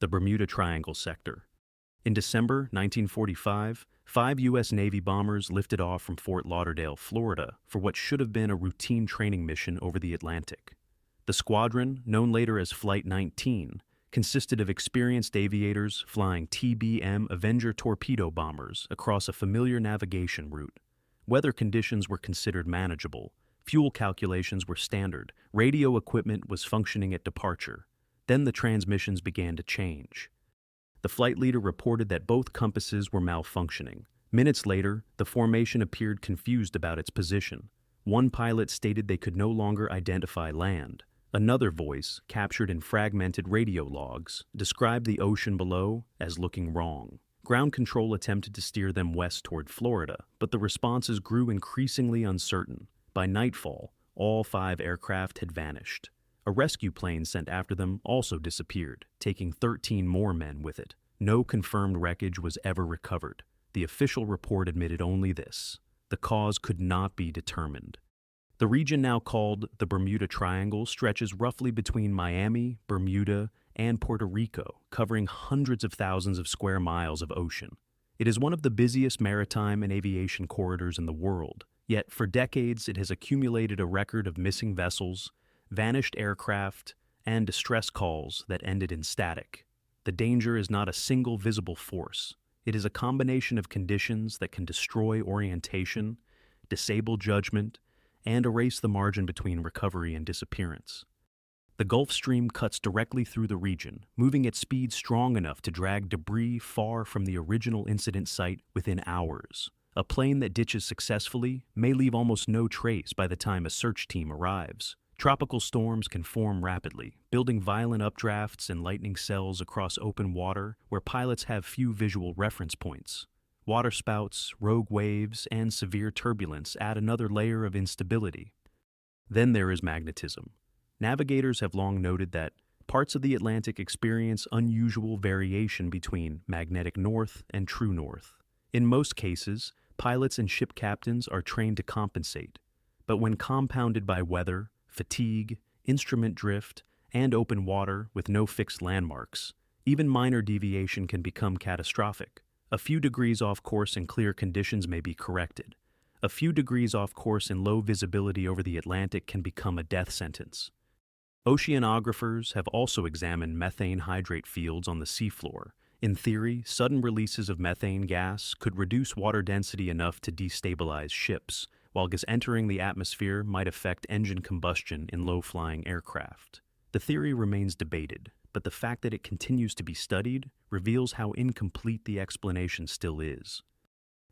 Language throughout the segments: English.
the Bermuda Triangle sector. In December 1945, 5 U.S. Navy bombers lifted off from Fort Lauderdale, Florida, for what should have been a routine training mission over the Atlantic. The squadron, known later as Flight 19, consisted of experienced aviators flying TBM Avenger torpedo bombers across a familiar navigation route. Weather conditions were considered manageable, fuel calculations were standard, radio equipment was functioning at departure. Then the transmissions began to change. The flight leader reported that both compasses were malfunctioning. Minutes later, the formation appeared confused about its position. One pilot stated they could no longer identify land. Another voice, captured in fragmented radio logs, described the ocean below as looking wrong. Ground control attempted to steer them west toward Florida, but the responses grew increasingly uncertain. By nightfall, all 5 aircraft had vanished. A rescue plane sent after them also disappeared, taking 13 more men with it. No confirmed wreckage was ever recovered. The official report admitted only this: the cause could not be determined. The region now called the Bermuda Triangle stretches roughly between Miami, Bermuda, and Puerto Rico, covering hundreds of thousands of square miles of ocean. It is one of the busiest maritime and aviation corridors in the world, yet for decades it has accumulated a record of missing vessels, vanished aircraft, and distress calls that ended in static. The danger is not a single visible force. It is a combination of conditions that can destroy orientation, disable judgment, and erase the margin between recovery and disappearance. The Gulf Stream cuts directly through the region, moving at speed strong enough to drag debris far from the original incident site within hours. A plane that ditches successfully may leave almost no trace by the time a search team arrives. Tropical storms can form rapidly, building violent updrafts and lightning cells across open water where pilots have few visual reference points. Waterspouts, rogue waves, and severe turbulence add another layer of instability. Then there is magnetism. Navigators have long noted that parts of the Atlantic experience unusual variation between magnetic north and true north. In most cases, pilots and ship captains are trained to compensate, but when compounded by weather, fatigue, instrument drift, and open water with no fixed landmarks, even minor deviation can become catastrophic. A few degrees off course in clear conditions may be corrected. A few degrees off course in low visibility over the Atlantic can become a death sentence. Oceanographers have also examined methane hydrate fields on the seafloor. In theory, sudden releases of methane gas could reduce water density enough to destabilize ships, while gas entering the atmosphere might affect engine combustion in low-flying aircraft. The theory remains debated, but the fact that it continues to be studied reveals how incomplete the explanation still is.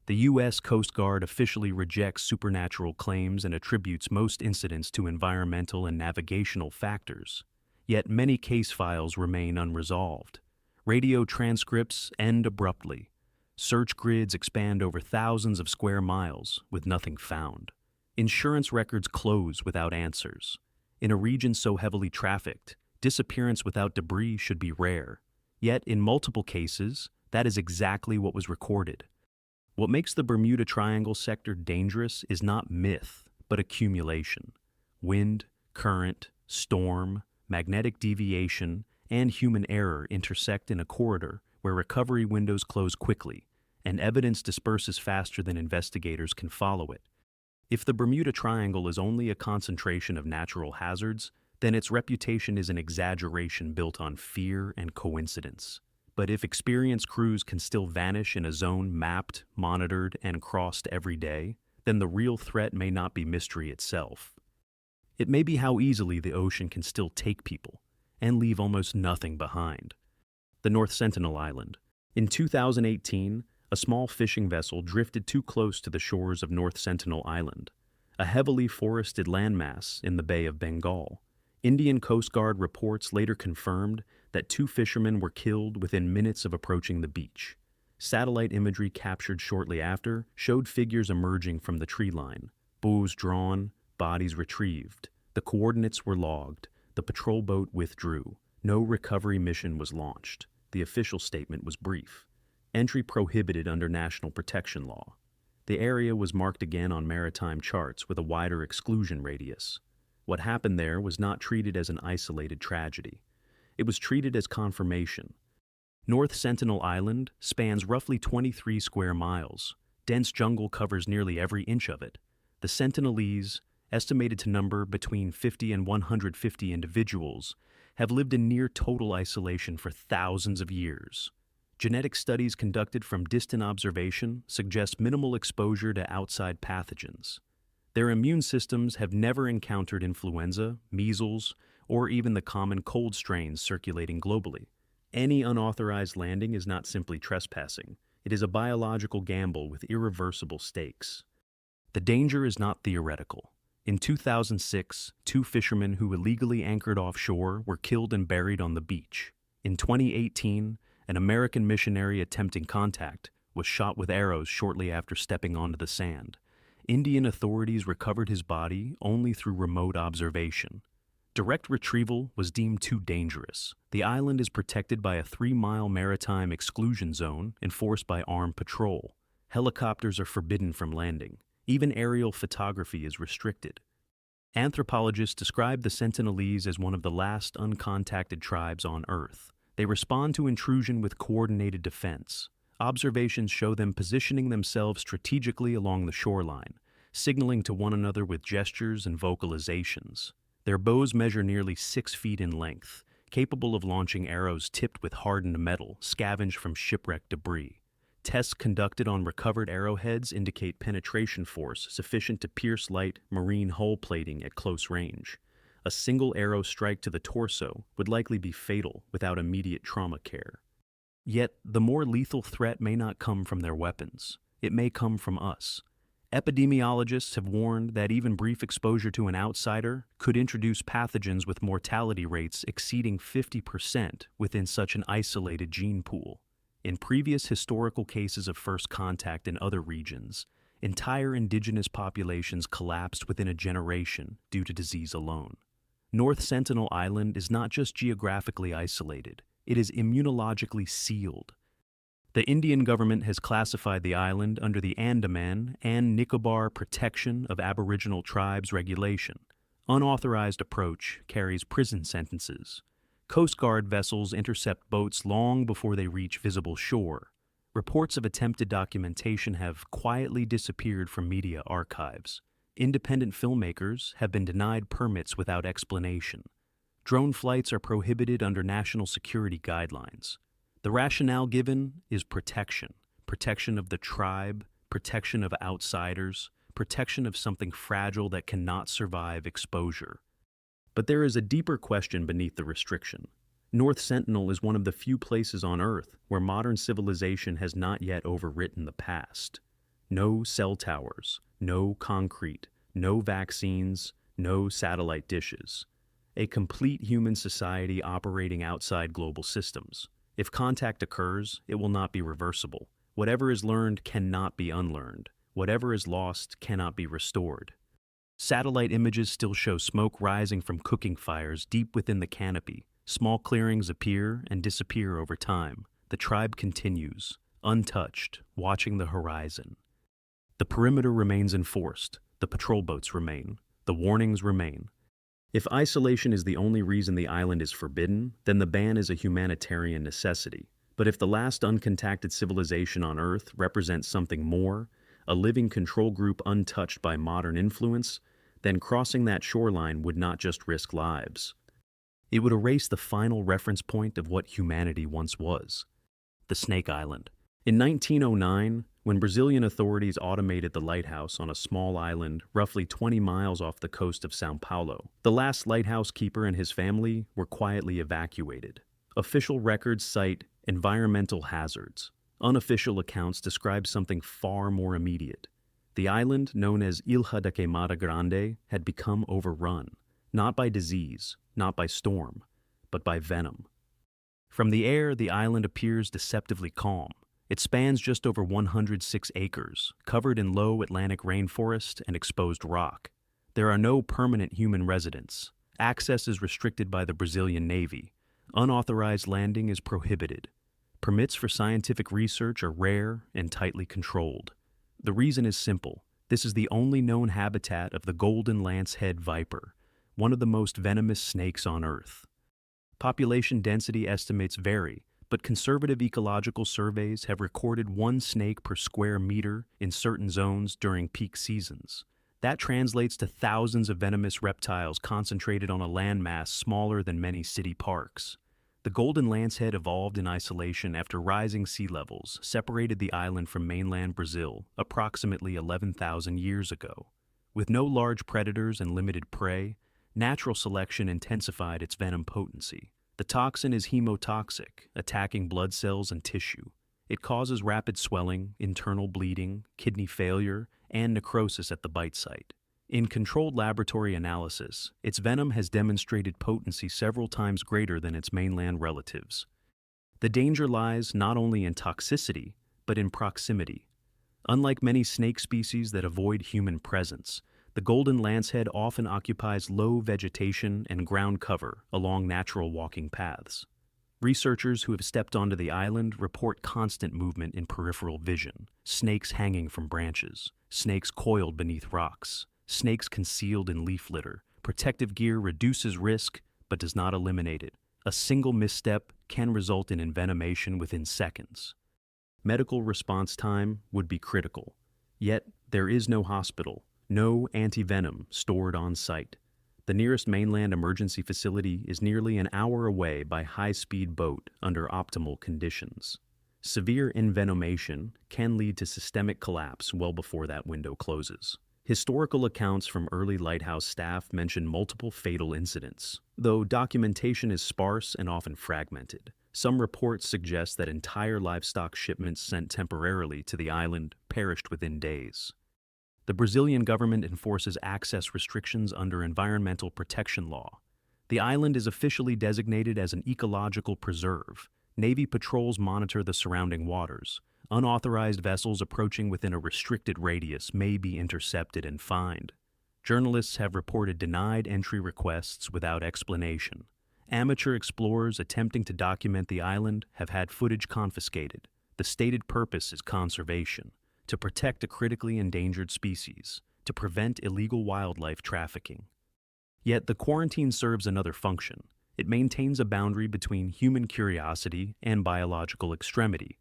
The U.S. Coast Guard officially rejects supernatural claims and attributes most incidents to environmental and navigational factors. Yet many case files remain unresolved. Radio transcripts end abruptly. Search grids expand over thousands of square miles with nothing found. Insurance records close without answers. In a region so heavily trafficked, disappearance without debris should be rare. Yet, in multiple cases, that is exactly what was recorded. What makes the Bermuda Triangle sector dangerous is not myth, but accumulation. Wind, current, storm, magnetic deviation, and human error intersect in a corridor where recovery windows close quickly, and evidence disperses faster than investigators can follow it. If the Bermuda Triangle is only a concentration of natural hazards, then its reputation is an exaggeration built on fear and coincidence. But if experienced crews can still vanish in a zone mapped, monitored, and crossed every day, then the real threat may not be mystery itself. It may be how easily the ocean can still take people and leave almost nothing behind. The North Sentinel Island. In 2018, a small fishing vessel drifted too close to the shores of North Sentinel Island, a heavily forested landmass in the Bay of Bengal. Indian Coast Guard reports later confirmed that 2 fishermen were killed within minutes of approaching the beach. Satellite imagery captured shortly after showed figures emerging from the tree line, bows drawn, bodies retrieved. The coordinates were logged. The patrol boat withdrew. No recovery mission was launched. The official statement was brief. Entry prohibited under national protection law. The area was marked again on maritime charts with a wider exclusion radius. What happened there was not treated as an isolated tragedy. It was treated as confirmation. North Sentinel Island spans roughly 23 square miles. Dense jungle covers nearly every inch of it. The Sentinelese, estimated to number between 50 and 150 individuals, have lived in near total isolation for thousands of years. Genetic studies conducted from distant observation suggest minimal exposure to outside pathogens. Their immune systems have never encountered influenza, measles, or even the common cold strains circulating globally. Any unauthorized landing is not simply trespassing. It is a biological gamble with irreversible stakes. The danger is not theoretical. In 2006, 2 fishermen who illegally anchored offshore were killed and buried on the beach. In 2018, an American missionary attempting contact was shot with arrows shortly after stepping onto the sand. Indian authorities recovered his body only through remote observation. Direct retrieval was deemed too dangerous. The island is protected by a 3-mile maritime exclusion zone enforced by armed patrol. Helicopters are forbidden from landing. Even aerial photography is restricted. Anthropologists describe the Sentinelese as one of the last uncontacted tribes on Earth. They respond to intrusion with coordinated defense. Observations show them positioning themselves strategically along the shoreline, signaling to one another with gestures and vocalizations. Their bows measure nearly 6 feet in length, capable of launching arrows tipped with hardened metal scavenged from shipwreck debris. Tests conducted on recovered arrowheads indicate penetration force sufficient to pierce light marine hull plating at close range. A single arrow strike to the torso would likely be fatal without immediate trauma care. Yet, the more lethal threat may not come from their weapons. It may come from us. Epidemiologists have warned that even brief exposure to an outsider could introduce pathogens with mortality rates exceeding 50% within such an isolated gene pool. In previous historical cases of first contact in other regions, entire indigenous populations collapsed within a generation due to disease alone. North Sentinel Island is not just geographically isolated, it is immunologically sealed. The Indian government has classified the island under the Andaman and Nicobar Protection of Aboriginal Tribes regulation. Unauthorized approach carries prison sentences. Coast Guard vessels intercept boats long before they reach visible shore. Reports of attempted documentation have quietly disappeared from media archives. Independent filmmakers have been denied permits without explanation. Drone flights are prohibited under national security guidelines. The rationale given is protection. Protection of the tribe, protection of outsiders, protection of something fragile that cannot survive exposure. But there is a deeper question beneath the restriction. North Sentinel is one of the few places on Earth where modern civilization has not yet overwritten the past. No cell towers, no concrete, no vaccines, no satellite dishes. A complete human society operating outside global systems. If contact occurs, it will not be reversible. Whatever is learned cannot be unlearned. Whatever is lost cannot be restored. Satellite images still show smoke rising from cooking fires deep within the canopy. Small clearings appear and disappear over time. The tribe continues, untouched, watching the horizon. The perimeter remains enforced. The patrol boats remain. The warnings remain. If isolation is the only reason the island is forbidden, then the ban is a humanitarian necessity. But if the last uncontacted civilization on Earth represents something more, a living control group untouched by modern influence, then crossing that shoreline would not just risk lives. It would erase the final reference point of what humanity once was. The Snake Island. In 1909, when Brazilian authorities automated the lighthouse on a small island roughly 20 miles off the coast of São Paulo, the last lighthouse keeper and his family were quietly evacuated. Official records cite environmental hazards. Unofficial accounts describe something far more immediate. The island, known as Ilha da Queimada Grande, had become overrun, not by disease, not by storm, but by venom. From the air, the island appears deceptively calm. It spans just over 106 acres, covered in low Atlantic rainforest and exposed rock. There are no permanent human residents. Access is restricted by the Brazilian Navy. Unauthorized landing is prohibited. Permits for scientific research are rare and tightly controlled. The reason is simple. This is the only known habitat of the golden lancehead viper, one of the most venomous snakes on Earth. Population density estimates vary, but conservative ecological surveys have recorded one snake per square meter in certain zones during peak seasons. That translates to thousands of venomous reptiles concentrated on a landmass smaller than many city parks. The golden lancehead evolved in isolation after rising sea levels separated the island from mainland Brazil approximately 11,000 years ago. With no large predators and limited prey, natural selection intensified its venom potency. The toxin is hemotoxic, attacking blood cells and tissue. It causes rapid swelling, internal bleeding, kidney failure, and necrosis at the bite site. In controlled laboratory analysis, its venom has demonstrated potency several times greater than its mainland relatives. The danger lies not only in toxicity, but in proximity. Unlike many snake species that avoid human presence, the golden lancehead often occupies low vegetation and ground cover along natural walking paths. Researchers who have stepped onto the island report constant movement in peripheral vision, snakes hanging from branches, snakes coiled beneath rocks, snakes concealed in leaf litter. Protective gear reduces risk but does not eliminate it. A single misstep can result in envenomation within seconds. Medical response time would be critical. Yet, there is no hospital, no anti-venom stored on site. The nearest mainland emergency facility is nearly an hour away by high-speed boat under optimal conditions. Severe envenomation can lead to systemic collapse well before that window closes. Historical accounts from early lighthouse staff mention multiple fatal incidents, though documentation is sparse and often fragmented. Some reports suggest that entire livestock shipments sent temporarily to the island perished within days. The Brazilian government enforces access restrictions under environmental protection law. The island is officially designated as an ecological preserve. Navy patrols monitor the surrounding waters. Unauthorized vessels approaching within a restricted radius may be intercepted and fined. Journalists have reported denied entry requests without explanation. Amateur explorers attempting to document the island have had footage confiscated. The stated purpose is conservation, to protect a critically endangered species, to prevent illegal wildlife trafficking. Yet the quarantine serves another function. It maintains a boundary between human curiosity and biological extremity.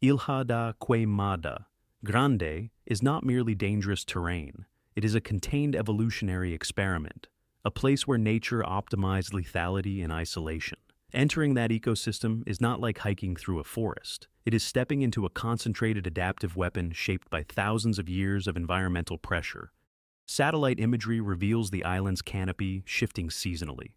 Ilha da Queimada Grande is not merely dangerous terrain. It is a contained evolutionary experiment, a place where nature optimized lethality in isolation. Entering that ecosystem is not like hiking through a forest. It is stepping into a concentrated adaptive weapon shaped by thousands of years of environmental pressure. Satellite imagery reveals the island's canopy shifting seasonally.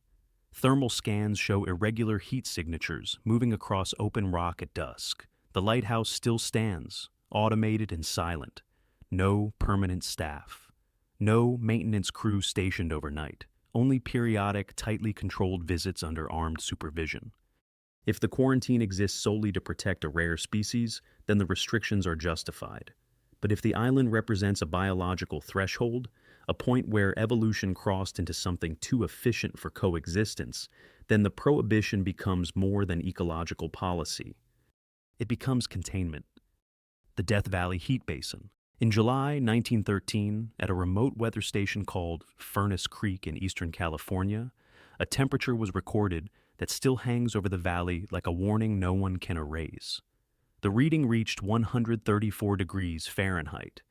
Thermal scans show irregular heat signatures moving across open rock at dusk. The lighthouse still stands, automated and silent. No permanent staff. No maintenance crew stationed overnight. Only periodic, tightly controlled visits under armed supervision. If the quarantine exists solely to protect a rare species, then the restrictions are justified. But if the island represents a biological threshold, a point where evolution crossed into something too efficient for coexistence, then the prohibition becomes more than ecological policy. It becomes containment. The Death Valley Heat Basin. In July 1913, at a remote weather station called Furnace Creek in eastern California, a temperature was recorded that still hangs over the valley like a warning no one can erase. The reading reached 134 degrees Fahrenheit.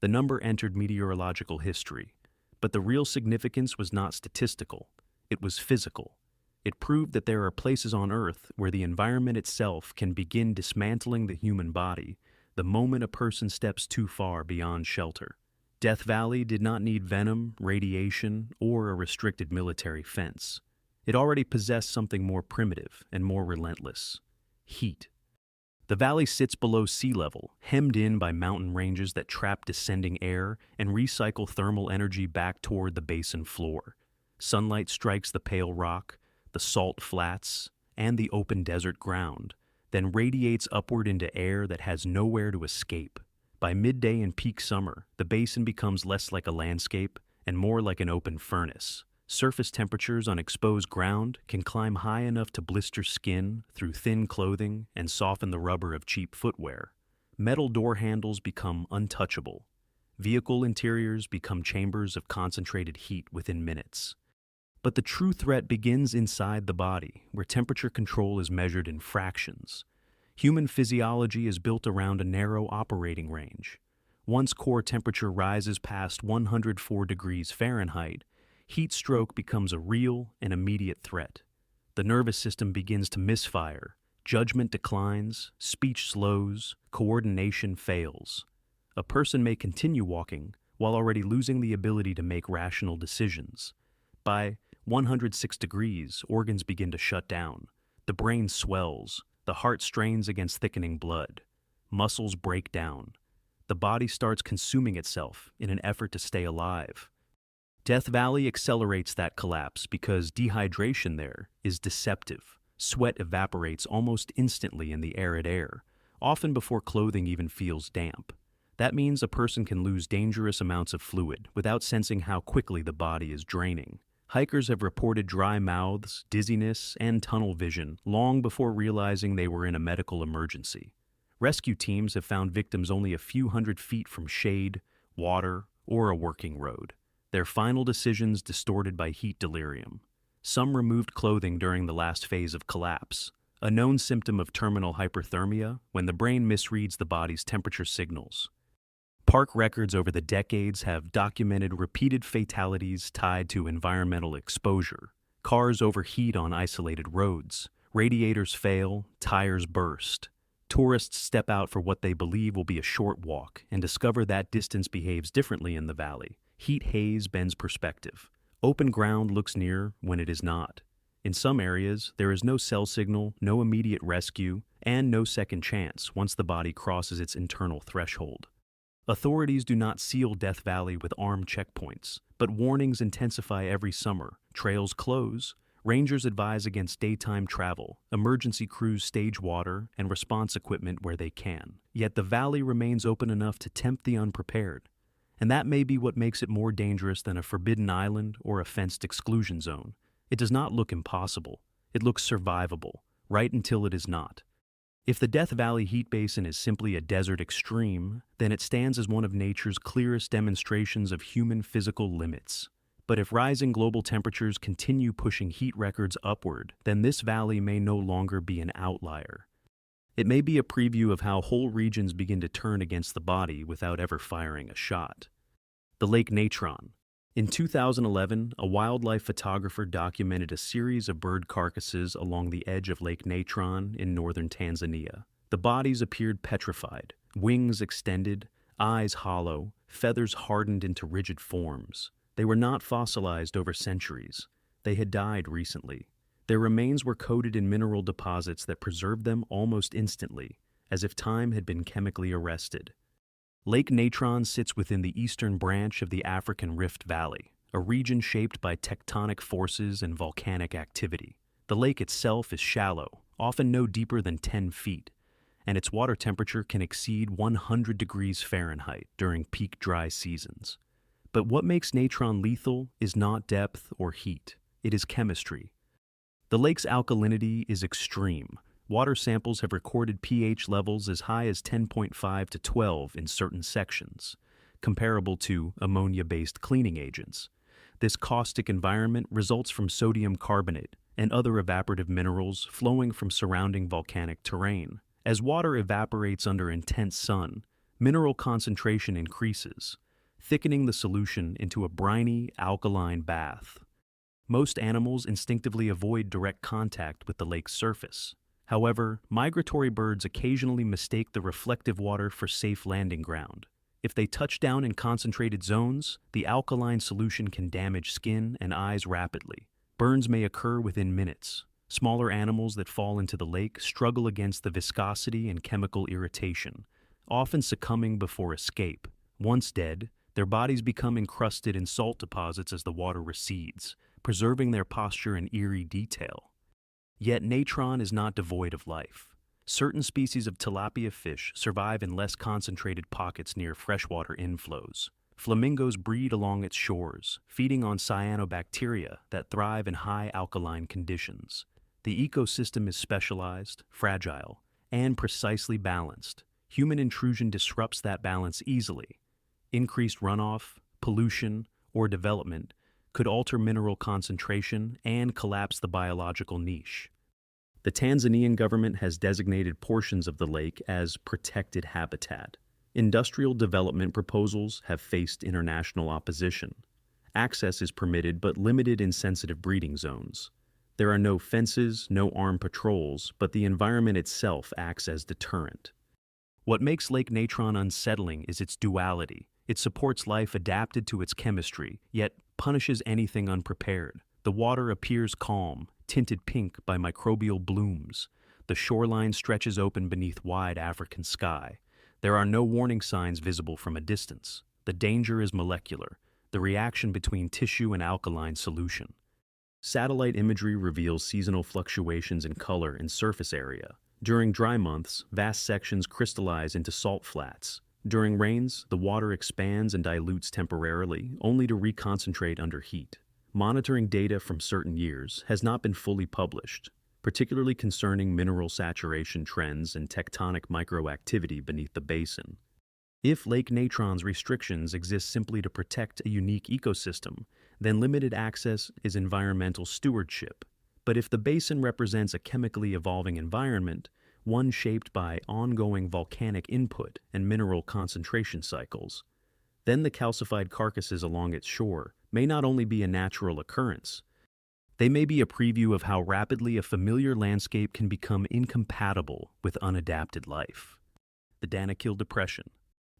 The number entered meteorological history, but the real significance was not statistical. It was physical. It proved that there are places on Earth where the environment itself can begin dismantling the human body the moment a person steps too far beyond shelter. Death Valley did not need venom, radiation, or a restricted military fence. It already possessed something more primitive and more relentless: heat. The valley sits below sea level, hemmed in by mountain ranges that trap descending air and recycle thermal energy back toward the basin floor. Sunlight strikes the pale rock, the salt flats, and the open desert ground, then radiates upward into air that has nowhere to escape. By midday in peak summer, the basin becomes less like a landscape and more like an open furnace. Surface temperatures on exposed ground can climb high enough to blister skin through thin clothing and soften the rubber of cheap footwear. Metal door handles become untouchable. Vehicle interiors become chambers of concentrated heat within minutes. But the true threat begins inside the body, where temperature control is measured in fractions. Human physiology is built around a narrow operating range. Once core temperature rises past 104 degrees Fahrenheit, heat stroke becomes a real and immediate threat. The nervous system begins to misfire, judgment declines, speech slows, coordination fails. A person may continue walking while already losing the ability to make rational decisions. By 106 degrees, organs begin to shut down. The brain swells, the heart strains against thickening blood. Muscles break down. The body starts consuming itself in an effort to stay alive. Death Valley accelerates that collapse because dehydration there is deceptive. Sweat evaporates almost instantly in the arid air, often before clothing even feels damp. That means a person can lose dangerous amounts of fluid without sensing how quickly the body is draining. Hikers have reported dry mouths, dizziness, and tunnel vision long before realizing they were in a medical emergency. Rescue teams have found victims only a few hundred feet from shade, water, or a working road. Their final decisions distorted by heat delirium. Some removed clothing during the last phase of collapse, a known symptom of terminal hyperthermia when the brain misreads the body's temperature signals. Park records over the decades have documented repeated fatalities tied to environmental exposure. Cars overheat on isolated roads, radiators fail, tires burst. Tourists step out for what they believe will be a short walk and discover that distance behaves differently in the valley. Heat haze bends perspective. Open ground looks near when it is not. In some areas, there is no cell signal, no immediate rescue, and no second chance once the body crosses its internal threshold. Authorities do not seal Death Valley with armed checkpoints, but warnings intensify every summer. Trails close, rangers advise against daytime travel, emergency crews stage water and response equipment where they can. Yet the valley remains open enough to tempt the unprepared. And that may be what makes it more dangerous than a forbidden island or a fenced exclusion zone. It does not look impossible. It looks survivable, right until it is not. If the Death Valley heat basin is simply a desert extreme, then it stands as one of nature's clearest demonstrations of human physical limits. But if rising global temperatures continue pushing heat records upward, then this valley may no longer be an outlier. It may be a preview of how whole regions begin to turn against the body without ever firing a shot. The Lake Natron. In 2011, a wildlife photographer documented a series of bird carcasses along the edge of Lake Natron in northern Tanzania. The bodies appeared petrified, wings extended, eyes hollow, feathers hardened into rigid forms. They were not fossilized over centuries. They had died recently. Their remains were coated in mineral deposits that preserved them almost instantly, as if time had been chemically arrested. Lake Natron sits within the eastern branch of the African Rift Valley, a region shaped by tectonic forces and volcanic activity. The lake itself is shallow, often no deeper than 10 feet, and its water temperature can exceed 100 degrees Fahrenheit during peak dry seasons. But what makes natron lethal is not depth or heat, it is chemistry. The lake's alkalinity is extreme. Water samples have recorded pH levels as high as 10.5 to 12 in certain sections, comparable to ammonia-based cleaning agents. This caustic environment results from sodium carbonate and other evaporative minerals flowing from surrounding volcanic terrain. As water evaporates under intense sun, mineral concentration increases, thickening the solution into a briny, alkaline bath. Most animals instinctively avoid direct contact with the lake's surface. However, migratory birds occasionally mistake the reflective water for safe landing ground. If they touch down in concentrated zones, the alkaline solution can damage skin and eyes rapidly. Burns may occur within minutes. Smaller animals that fall into the lake struggle against the viscosity and chemical irritation, often succumbing before escape. Once dead, their bodies become encrusted in salt deposits as the water recedes, preserving their posture in eerie detail. Yet natron is not devoid of life. Certain species of tilapia fish survive in less concentrated pockets near freshwater inflows. Flamingos breed along its shores, feeding on cyanobacteria that thrive in high alkaline conditions. The ecosystem is specialized, fragile, and precisely balanced. Human intrusion disrupts that balance easily. Increased runoff, pollution, or development could alter mineral concentration and collapse the biological niche. The Tanzanian government has designated portions of the lake as protected habitat. Industrial development proposals have faced international opposition. Access is permitted but limited in sensitive breeding zones. There are no fences, no armed patrols, but the environment itself acts as deterrent. What makes Lake Natron unsettling is its duality. It supports life adapted to its chemistry, yet punishes anything unprepared. The water appears calm, tinted pink by microbial blooms. The shoreline stretches open beneath wide African sky. There are no warning signs visible from a distance. The danger is molecular, the reaction between tissue and alkaline solution. Satellite imagery reveals seasonal fluctuations in color and surface area. During dry months, vast sections crystallize into salt flats. During rains, the water expands and dilutes temporarily, only to reconcentrate under heat. Monitoring data from certain years has not been fully published, particularly concerning mineral saturation trends and tectonic microactivity beneath the basin. If Lake Natron's restrictions exist simply to protect a unique ecosystem, then limited access is environmental stewardship. But if the basin represents a chemically evolving environment, one shaped by ongoing volcanic input and mineral concentration cycles, then the calcified carcasses along its shore may not only be a natural occurrence, they may be a preview of how rapidly a familiar landscape can become incompatible with unadapted life. The Danakil Depression.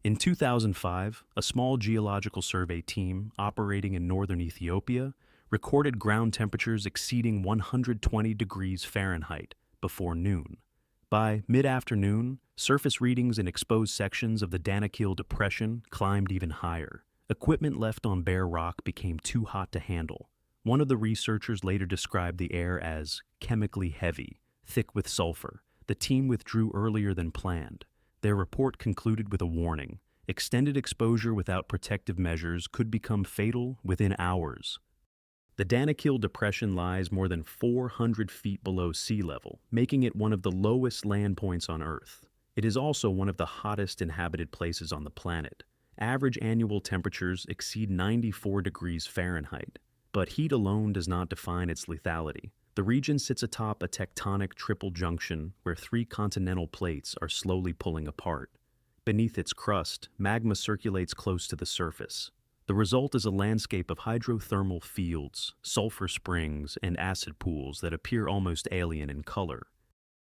In 2005, a small geological survey team operating in northern Ethiopia recorded ground temperatures exceeding 120 degrees Fahrenheit before noon. By mid-afternoon, surface readings in exposed sections of the Danakil Depression climbed even higher. Equipment left on bare rock became too hot to handle. One of the researchers later described the air as chemically heavy, thick with sulfur. The team withdrew earlier than planned. Their report concluded with a warning. Extended exposure without protective measures could become fatal within hours. The Danakil Depression lies more than 400 feet below sea level, making it one of the lowest land points on Earth. It is also one of the hottest inhabited places on the planet. Average annual temperatures exceed 94 degrees Fahrenheit, but heat alone does not define its lethality. The region sits atop a tectonic triple junction where three continental plates are slowly pulling apart. Beneath its crust, magma circulates close to the surface. The result is a landscape of hydrothermal fields, sulfur springs, and acid pools that appear almost alien in color.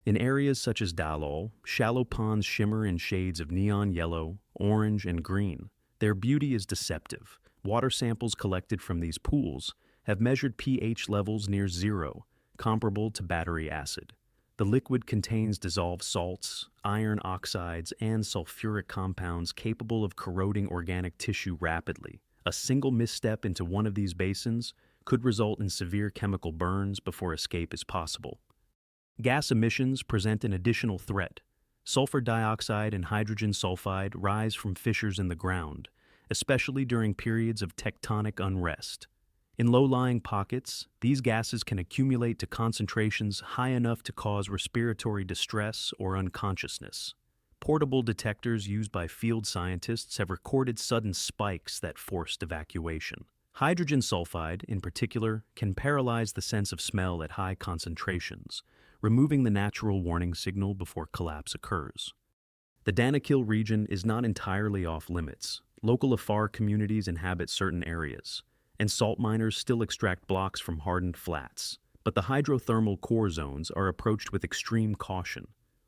In areas such as Dalol, shallow ponds shimmer in shades of neon yellow, orange, and green. Their beauty is deceptive. Water samples collected from these pools have measured pH levels near zero, comparable to battery acid. The liquid contains dissolved salts, iron oxides, and sulfuric compounds capable of corroding organic tissue rapidly. A single misstep into one of these basins could result in severe chemical burns before escape is possible. Gas emissions present an additional threat. Sulfur dioxide and hydrogen sulfide rise from fissures in the ground, especially during periods of tectonic unrest. In low-lying pockets, these gases can accumulate to concentrations high enough to cause respiratory distress or unconsciousness. Portable detectors used by field scientists have recorded sudden spikes that forced evacuation. Hydrogen sulfide, in particular, can paralyze the sense of smell at high concentrations, removing the natural warning signal before collapse occurs. The Danakil region is not entirely off-limits. Local Afar communities inhabit certain areas, and salt miners still extract blocks from hardened flats. But the hydrothermal core zones are approached with extreme caution.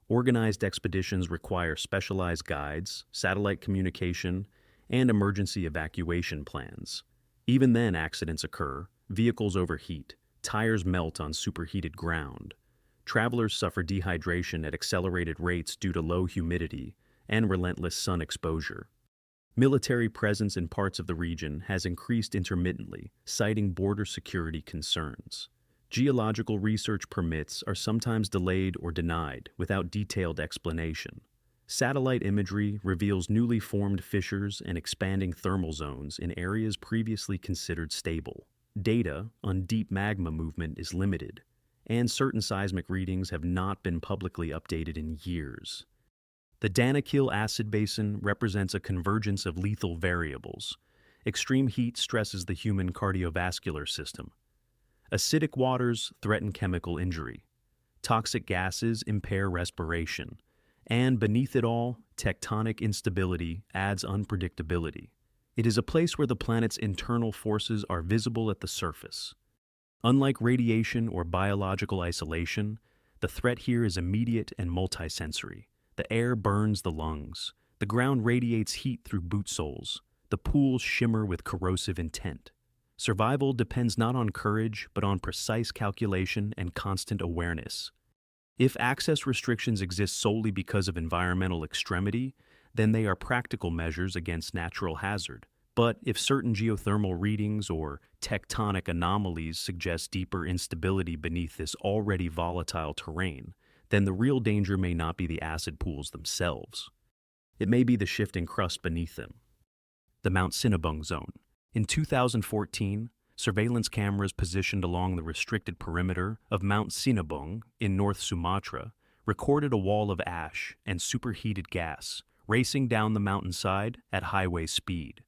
Organized expeditions require specialized guides, satellite communication, and emergency evacuation plans. Even then, accidents occur, vehicles overheat, tires melt on superheated ground. Travelers suffer dehydration at accelerated rates due to low humidity and relentless sun exposure. Military presence in parts of the region has increased intermittently, citing border security concerns. Geological research permits are sometimes delayed or denied without detailed explanation. Satellite imagery reveals newly formed fissures and expanding thermal zones in areas previously considered stable. Data on deep magma movement is limited, and certain seismic readings have not been publicly updated in years. The Danakil acid basin represents a convergence of lethal variables. Extreme heat stresses the human cardiovascular system. Acidic waters threaten chemical injury. Toxic gases impair respiration. And beneath it all, tectonic instability adds unpredictability. It is a place where the planet's internal forces are visible at the surface. Unlike radiation or biological isolation, the threat here is immediate and multisensory. The air burns the lungs. The ground radiates heat through boot soles. The pools shimmer with corrosive intent. Survival depends not on courage, but on precise calculation and constant awareness. If access restrictions exist solely because of environmental extremity, then they are practical measures against natural hazard. But if certain geothermal readings or tectonic anomalies suggest deeper instability beneath this already volatile terrain, then the real danger may not be the acid pools themselves. It may be the shifting crust beneath them. The Mount Sinabung Zone. In 2014, surveillance cameras positioned along the restricted perimeter of Mount Sinabung in North Sumatra recorded a wall of ash and superheated gas racing down the mountainside at highway speed.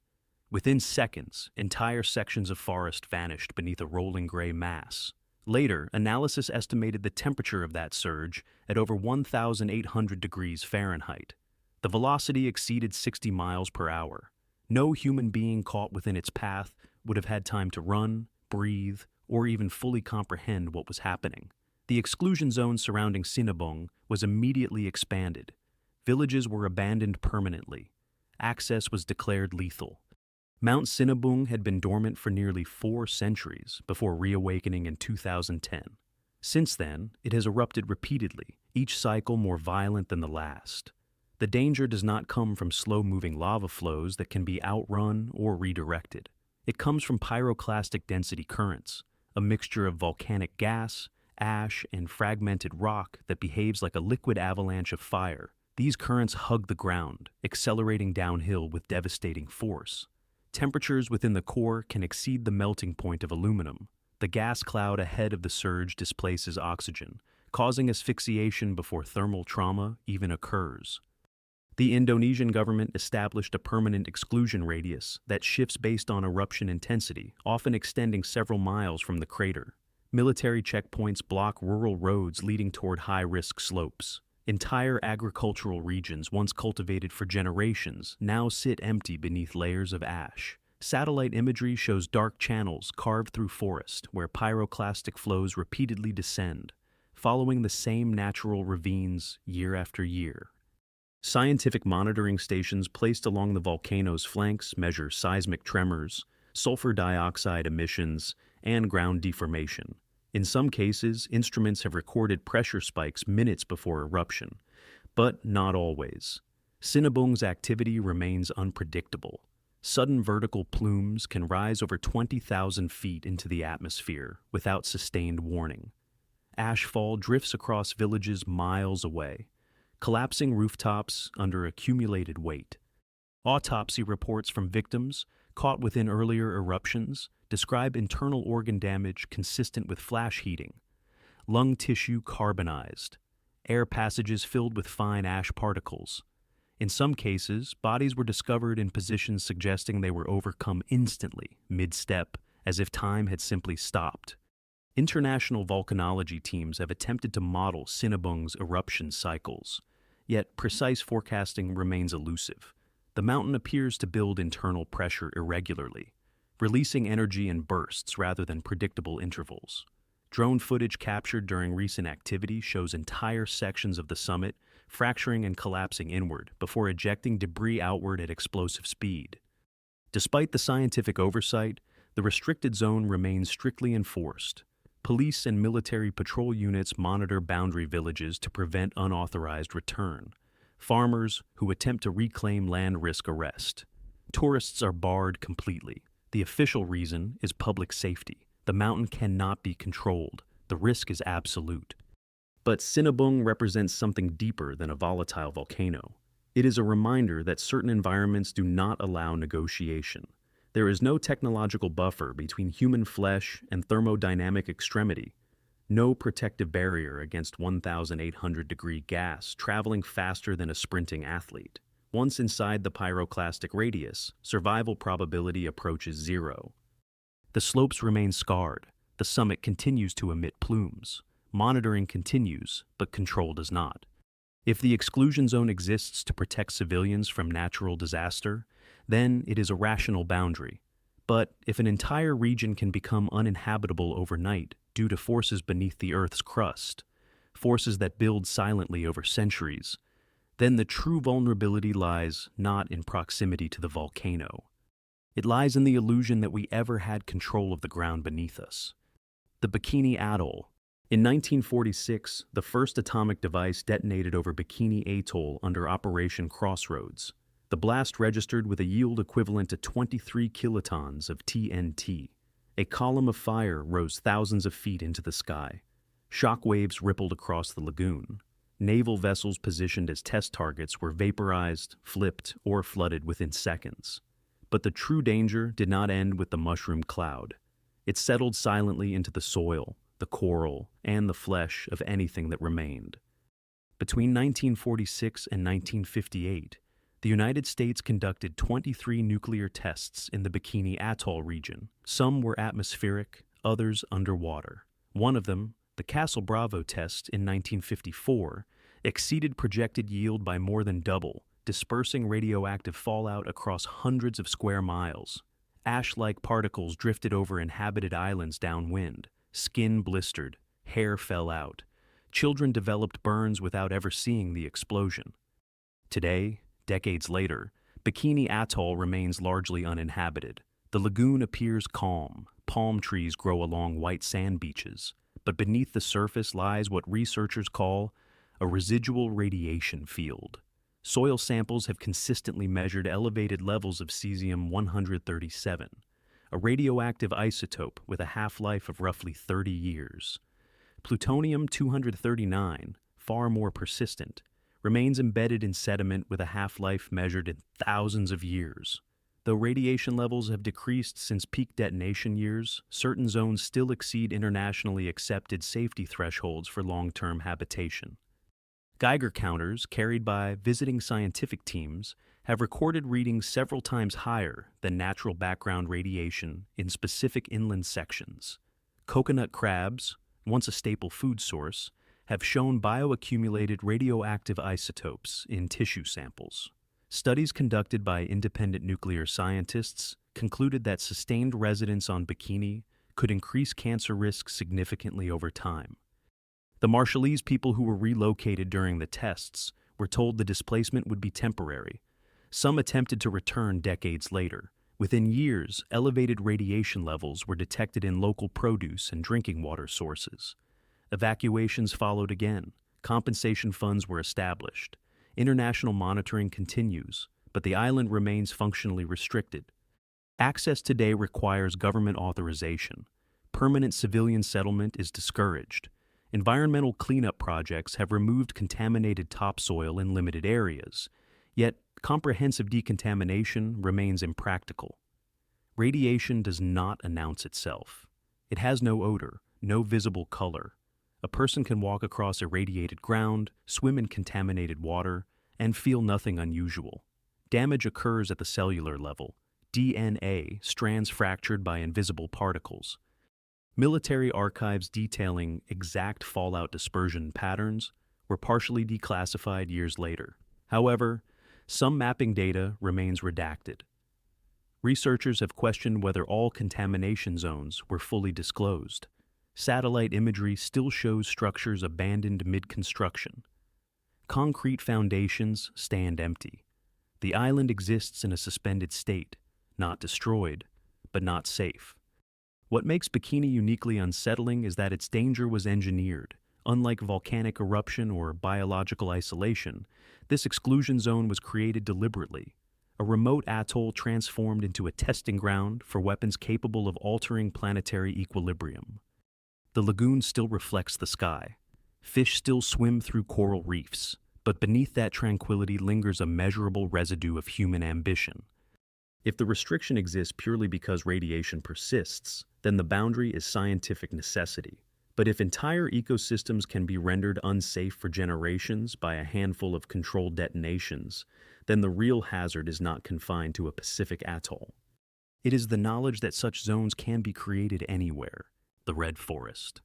Within seconds, entire sections of forest vanished beneath a rolling gray mass. Later, analysis estimated the temperature of that surge at over 1,800 degrees Fahrenheit. The velocity exceeded 60 miles per hour. No human being caught within its path would have had time to run, breathe, or even fully comprehend what was happening. The exclusion zone surrounding Sinabung was immediately expanded. Villages were abandoned permanently. Access was declared lethal. Mount Sinabung had been dormant for nearly 4 centuries before reawakening in 2010. Since then, it has erupted repeatedly, each cycle more violent than the last. The danger does not come from slow-moving lava flows that can be outrun or redirected. It comes from pyroclastic density currents, a mixture of volcanic gas, ash, and fragmented rock that behaves like a liquid avalanche of fire. These currents hug the ground, accelerating downhill with devastating force. Temperatures within the core can exceed the melting point of aluminum. The gas cloud ahead of the surge displaces oxygen, causing asphyxiation before thermal trauma even occurs. The Indonesian government established a permanent exclusion radius that shifts based on eruption intensity, often extending several miles from the crater. Military checkpoints block rural roads leading toward high-risk slopes. Entire agricultural regions once cultivated for generations now sit empty beneath layers of ash. Satellite imagery shows dark channels carved through forest where pyroclastic flows repeatedly descend, following the same natural ravines year after year. Scientific monitoring stations placed along the volcano's flanks measure seismic tremors, sulfur dioxide emissions, and ground deformation. In some cases, instruments have recorded pressure spikes minutes before eruption, but not always. Sinabung's activity remains unpredictable. Sudden vertical plumes can rise over 20,000 feet into the atmosphere without sustained warning. Ashfall drifts across villages miles away, collapsing rooftops under accumulated weight. Autopsy reports from victims caught within earlier eruptions describe internal organ damage consistent with flash heating, lung tissue carbonized, air passages filled with fine ash particles. In some cases, bodies were discovered in positions suggesting they were overcome instantly, mid-step, as if time had simply stopped. International volcanology teams have attempted to model Sinabung's eruption cycles, yet precise forecasting remains elusive. The mountain appears to build internal pressure irregularly, releasing energy in bursts rather than predictable intervals. Drone footage captured during recent activity shows entire sections of the summit fracturing and collapsing inward before ejecting debris outward at explosive speed. Despite the scientific oversight, the restricted zone remains strictly enforced. Police and military patrol units monitor boundary villages to prevent unauthorized return. Farmers who attempt to reclaim land risk arrest. Tourists are barred completely. The official reason is public safety. The mountain cannot be controlled. The risk is absolute. But Sinabung represents something deeper than a volatile volcano. It is a reminder that certain environments do not allow negotiation. There is no technological buffer between human flesh and thermodynamic extremity. No protective barrier against 1,800-degree gas traveling faster than a sprinting athlete. Once inside the pyroclastic radius, survival probability approaches zero. The slopes remain scarred. The summit continues to emit plumes. Monitoring continues, but control does not. If the exclusion zone exists to protect civilians from natural disaster, then it is a rational boundary. But if an entire region can become uninhabitable overnight due to forces beneath the Earth's crust, forces that build silently over centuries, then the true vulnerability lies not in proximity to the volcano. It lies in the illusion that we ever had control of the ground beneath us. The Bikini Atoll. In 1946, the first atomic device detonated over Bikini Atoll under Operation Crossroads. The blast registered with a yield equivalent to 23 kilotons of TNT. A column of fire rose thousands of feet into the sky. Shock waves rippled across the lagoon. Naval vessels positioned as test targets were vaporized, flipped, or flooded within seconds. But the true danger did not end with the mushroom cloud. It settled silently into the soil, the coral, and the flesh of anything that remained. Between 1946 and 1958, the United States conducted 23 nuclear tests in the Bikini Atoll region. Some were atmospheric, others underwater. One of them, the Castle Bravo test in 1954, exceeded projected yield by more than double, dispersing radioactive fallout across hundreds of square miles. Ash-like particles drifted over inhabited islands downwind. Skin blistered, hair fell out. Children developed burns without ever seeing the explosion. Today, decades later, Bikini Atoll remains largely uninhabited. The lagoon appears calm. Palm trees grow along white sand beaches. But beneath the surface lies what researchers call a residual radiation field. Soil samples have consistently measured elevated levels of cesium-137, a radioactive isotope with a half-life of roughly 30 years. Plutonium-239, far more persistent, remains embedded in sediment with a half-life measured in thousands of years. Though radiation levels have decreased since peak detonation years, certain zones still exceed internationally accepted safety thresholds for long-term habitation. Geiger counters carried by visiting scientific teams have recorded readings several times higher than natural background radiation in specific inland sections. Coconut crabs, once a staple food source, have shown bioaccumulated radioactive isotopes in tissue samples. Studies conducted by independent nuclear scientists concluded that sustained residence on Bikini could increase cancer risk significantly over time. The Marshallese people who were relocated during the tests were told the displacement would be temporary. Some attempted to return decades later. Within years, elevated radiation levels were detected in local produce and drinking water sources. Evacuations followed again. Compensation funds were established. International monitoring continues, but the island remains functionally restricted. Access today requires government authorization. Permanent civilian settlement is discouraged. Environmental cleanup projects have removed contaminated topsoil in limited areas, yet comprehensive decontamination remains impractical. Radiation does not announce itself. It has no odor, no visible color. A person can walk across irradiated ground, swim in contaminated water, and feel nothing unusual. Damage occurs at the cellular level. DNA, strands fractured by invisible particles. Military archives detailing exact fallout dispersion patterns were partially declassified years later. However, some mapping data remains redacted. Researchers have questioned whether all contamination zones were fully disclosed. Satellite imagery still shows structures abandoned mid-construction. Concrete foundations stand empty. The island exists in a suspended state, not destroyed, but not safe. What makes Bikini uniquely unsettling is that its danger was engineered. Unlike volcanic eruption or biological isolation, this exclusion zone was created deliberately. A remote atoll transformed into a testing ground for weapons capable of altering planetary equilibrium. The lagoon still reflects the sky. Fish still swim through coral reefs, but beneath that tranquility lingers a measurable residue of human ambition. If the restriction exists purely because radiation persists, then the boundary is scientific necessity. But if entire ecosystems can be rendered unsafe for generations by a handful of controlled detonations, then the real hazard is not confined to a Pacific atoll. It is the knowledge that such zones can be created anywhere, the Red Forest.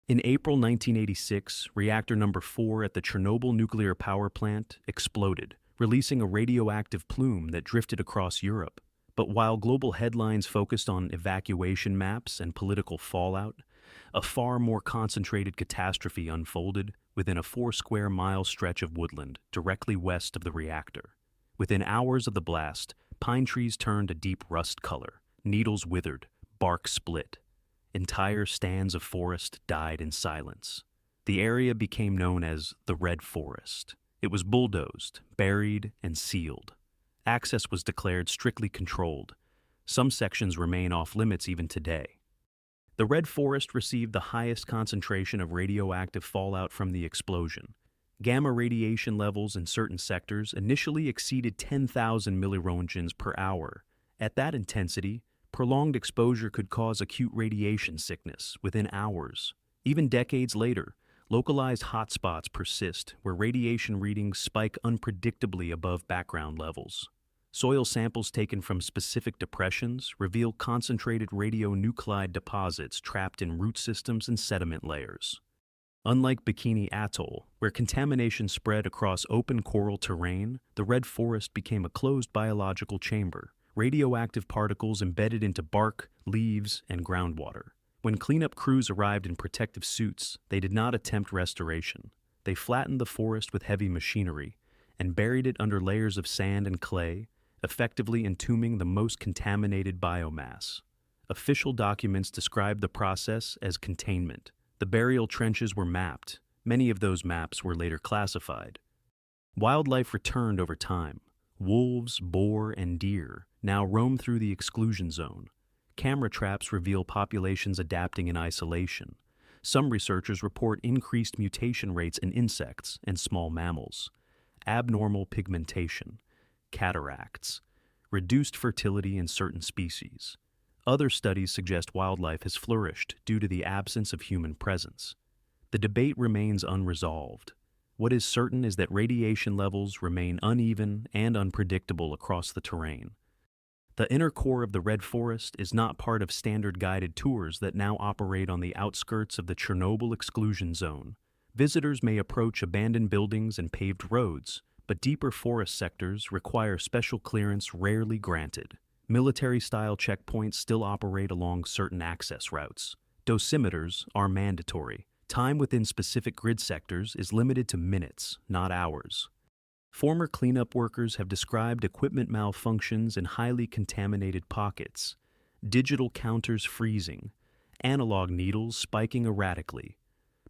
In April 1986, reactor number 4 at the Chernobyl nuclear power plant exploded, releasing a radioactive plume that drifted across Europe. But while global headlines focused on evacuation maps and political fallout, a far more concentrated catastrophe unfolded within a 4-square-mile stretch of woodland directly west of the reactor. Within hours of the blast, pine trees turned a deep rust color, needles withered, bark split. Entire stands of forest died in silence. The area became known as the Red Forest. It was bulldozed, buried, and sealed. Access was declared strictly controlled. Some sections remain off-limits even today. The Red Forest received the highest concentration of radioactive fallout from the explosion. Gamma radiation levels in certain sectors initially exceeded 10,000 milliroentgens per hour. At that intensity, prolonged exposure could cause acute radiation sickness within hours. Even decades later, localized hotspots persist where radiation readings spike unpredictably above background levels. Soil samples taken from specific depressions reveal concentrated radionuclide deposits trapped in root systems and sediment layers. Unlike Bikini Atoll, where contamination spread across open coral terrain, the Red Forest became a closed biological chamber. Radioactive particles embedded into bark, leaves, and groundwater. When cleanup crews arrived in protective suits, they did not attempt restoration. They flattened the forest with heavy machinery and buried it under layers of sand and clay, effectively entombing the most contaminated biomass. Official documents describe the process as containment. The burial trenches were mapped. Many of those maps were later classified. Wildlife returned over time. Wolves, boar, and deer now roam through the exclusion zone. Camera traps reveal populations adapting in isolation. Some researchers report increased mutation rates in insects and small mammals, abnormal pigmentation, cataracts, reduced fertility in certain species. Other studies suggest wildlife has flourished due to the absence of human presence. The debate remains unresolved. What is certain is that radiation levels remain uneven and unpredictable across the terrain. The inner core of the Red Forest is not part of standard guided tours that now operate on the outskirts of the Chernobyl exclusion zone. Visitors may approach abandoned buildings and paved roads, but deeper forest sectors require special clearance rarely granted. Military-style checkpoints still operate along certain access routes. Dosimeters are mandatory. Time within specific grid sectors is limited to minutes, not hours. Former cleanup workers have described equipment malfunctions in highly contaminated pockets, digital counters freezing, analog needles spiking erratically,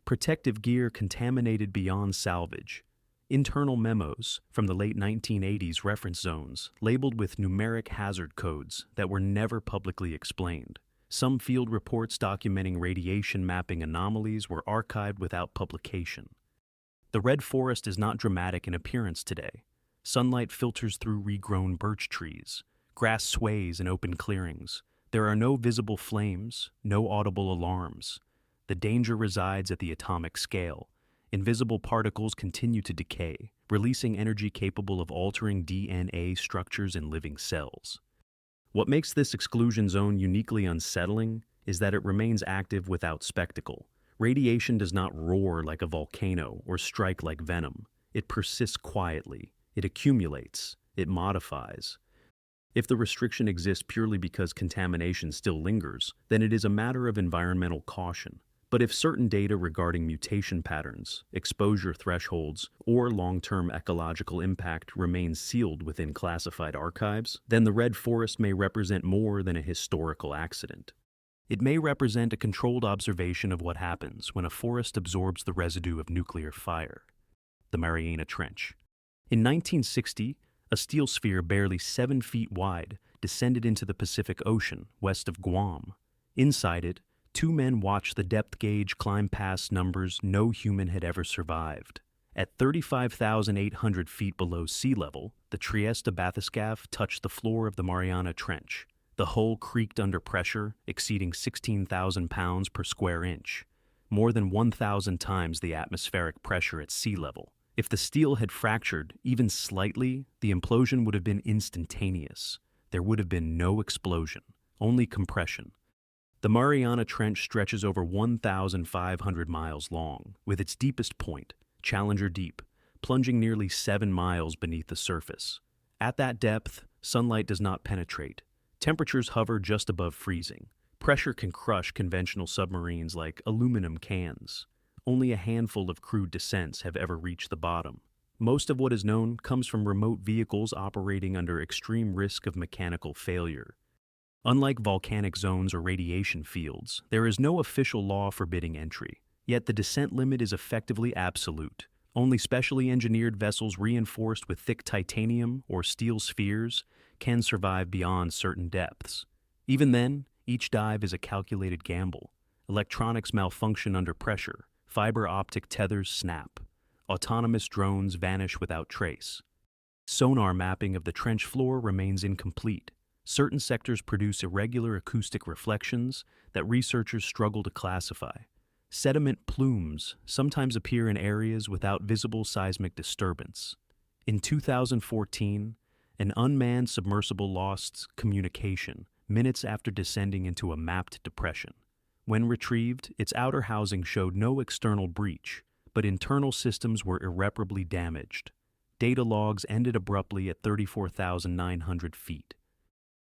protective gear contaminated beyond salvage, internal memos from the late 1980s reference zones labeled with numeric hazard codes that were never publicly explained. Some field reports documenting radiation mapping anomalies were archived without publication. The Red Forest is not dramatic in appearance today. Sunlight filters through regrown birch trees. Grass sways in open clearings. There are no visible flames, no audible alarms. The danger resides at the atomic scale. Invisible particles continue to decay, releasing energy capable of altering DNA structures in living cells. What makes this exclusion zone uniquely unsettling is that it remains active without spectacle. Radiation does not roar like a volcano or strike like venom. It persists quietly. It accumulates. It modifies. If the restriction exists purely because contamination still lingers, then it is a matter of environmental caution. But if certain data regarding mutation patterns, exposure thresholds, or long-term ecological impact remains sealed within classified archives, then the Red Forest may represent more than a historical accident. It may represent a controlled observation of what happens when a forest absorbs the residue of nuclear fire. The Mariana Trench. In 1960, a steel sphere barely 7 feet wide descended into the Pacific Ocean west of Guam. Inside it, 2 men watched the depth gauge climb past numbers no human had ever survived. At 35,800 feet below sea level, the Trieste bathyscaphe touched the floor of the Mariana Trench. The hull creaked under pressure, exceeding 16,000 pounds per square inch. more than 1,000 times the atmospheric pressure at sea level. If the steel had fractured, even slightly, the implosion would have been instantaneous. There would have been no explosion, only compression. The Mariana Trench stretches over 1,500 miles long, with its deepest point, Challenger Deep, plunging nearly 7 miles beneath the surface. At that depth, sunlight does not penetrate. Temperatures hover just above freezing. Pressure can crush conventional submarines like aluminum cans. Only a handful of crewed descents have ever reached the bottom. Most of what is known comes from remote vehicles operating under extreme risk of mechanical failure. Unlike volcanic zones or radiation fields, there is no official law forbidding entry, yet the descent limit is effectively absolute. Only specially engineered vessels reinforced with thick titanium or steel spheres can survive beyond certain depths. Even then, each dive is a calculated gamble. Electronics malfunction under pressure, fiber optic tethers snap, autonomous drones vanish without trace. Sonar mapping of the trench floor remains incomplete. Certain sectors produce irregular acoustic reflections that researchers struggle to classify. Sediment plumes sometimes appear in areas without visible seismic disturbance. In 2014, an unmanned submersible lost communication minutes after descending into a mapped depression. When retrieved, its outer housing showed no external breach, but internal systems were irreparably damaged. Data logs ended abruptly at 34,900 feet.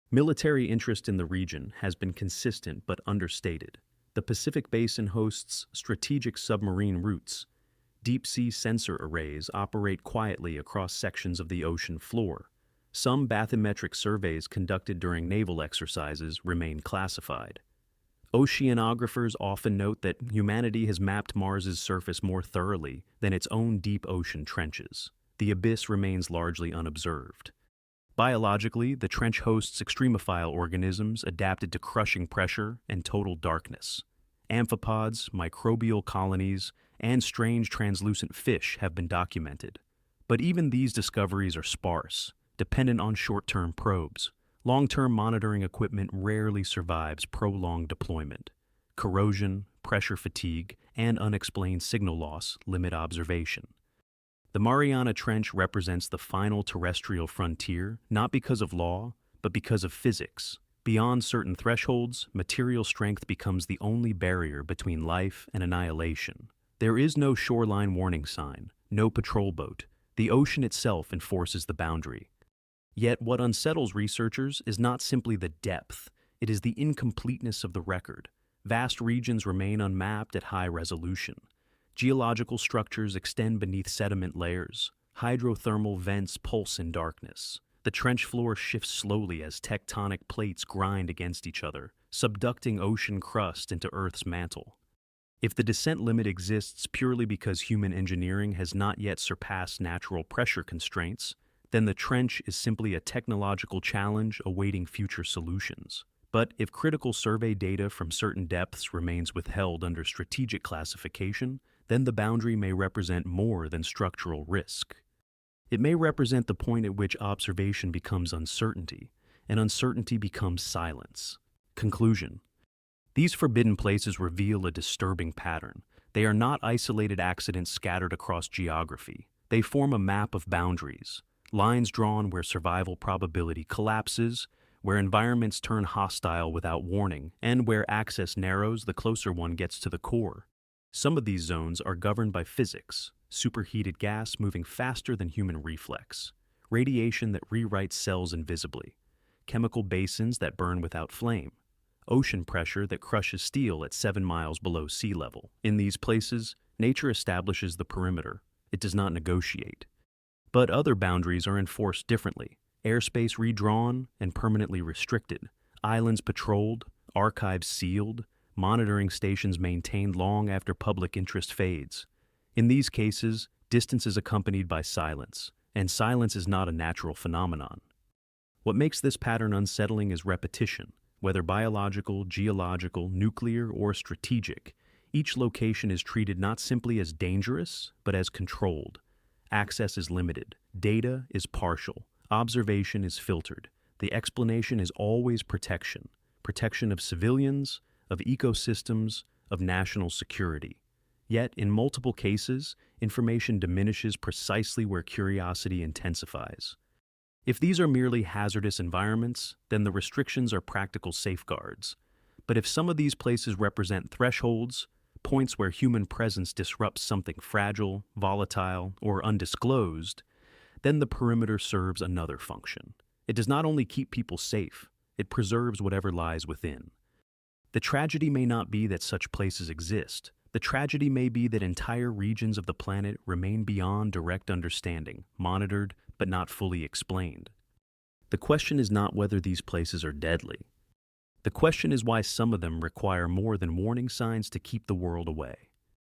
Military interest in the region has been consistent but understated. The Pacific Basin hosts strategic submarine routes. Deep-sea sensor arrays operate quietly across sections of the ocean floor. Some bathymetric surveys conducted during naval exercises remain classified. Oceanographers often note that humanity has mapped Mars's surface more thoroughly than its own deep ocean trenches. The abyss remains largely unobserved. Biologically, the trench hosts extremophile organisms adapted to crushing pressure and total darkness. Amphipods, microbial colonies, and strange translucent fish have been documented. But even these discoveries are sparse, dependent on short-term probes. Long-term monitoring equipment rarely survives prolonged deployment. Corrosion, pressure fatigue, and unexplained signal loss limit observation. The Mariana Trench represents the final terrestrial frontier, not because of law, but because of physics. Beyond certain thresholds, material strength becomes the only barrier between life and annihilation. There is no shoreline warning sign, no patrol boat. The ocean itself enforces the boundary. Yet what unsettles researchers is not simply the depth, it is the incompleteness of the record. Vast regions remain unmapped at high resolution. Geological structures extend beneath sediment layers. Hydrothermal vents pulse in darkness. The trench floor shifts slowly as tectonic plates grind against each other, subducting ocean crust into Earth's mantle. If the descent limit exists purely because human engineering has not yet surpassed natural pressure constraints, then the trench is simply a technological challenge awaiting future solutions. But if critical survey data from certain depths remains withheld under strategic classification, then the boundary may represent more than structural risk. It may represent the point at which observation becomes uncertainty, and uncertainty becomes silence. Conclusion. These forbidden places reveal a disturbing pattern. They are not isolated accidents scattered across geography. They form a map of boundaries, lines drawn where survival probability collapses, where environments turn hostile without warning, and where access narrows the closer one gets to the core. Some of these zones are governed by physics, superheated gas moving faster than human reflex, radiation that rewrites cells invisibly, chemical basins that burn without flame, ocean pressure that crushes steel at 7 miles below sea level. In these places, nature establishes the perimeter. It does not negotiate. But other boundaries are enforced differently. Airspace redrawn and permanently restricted, islands patrolled, archives sealed, monitoring stations maintained long after public interest fades. In these cases, distance is accompanied by silence, and silence is not a natural phenomenon. What makes this pattern unsettling is repetition. Whether biological, geological, nuclear, or strategic, each location is treated not simply as dangerous, but as controlled. Access is limited, data is partial, observation is filtered. The explanation is always protection. Protection of civilians, of ecosystems, of national security. Yet, in multiple cases, information diminishes precisely where curiosity intensifies. If these are merely hazardous environments, then the restrictions are practical safeguards. But if some of these places represent thresholds, points where human presence disrupts something fragile, volatile, or undisclosed, then the perimeter serves another function. It does not only keep people safe, it preserves whatever lies within. The tragedy may not be that such places exist. The tragedy may be that entire regions of the planet remain beyond direct understanding, monitored but not fully explained. The question is not whether these places are deadly. The question is why some of them require more than warning signs to keep the world away.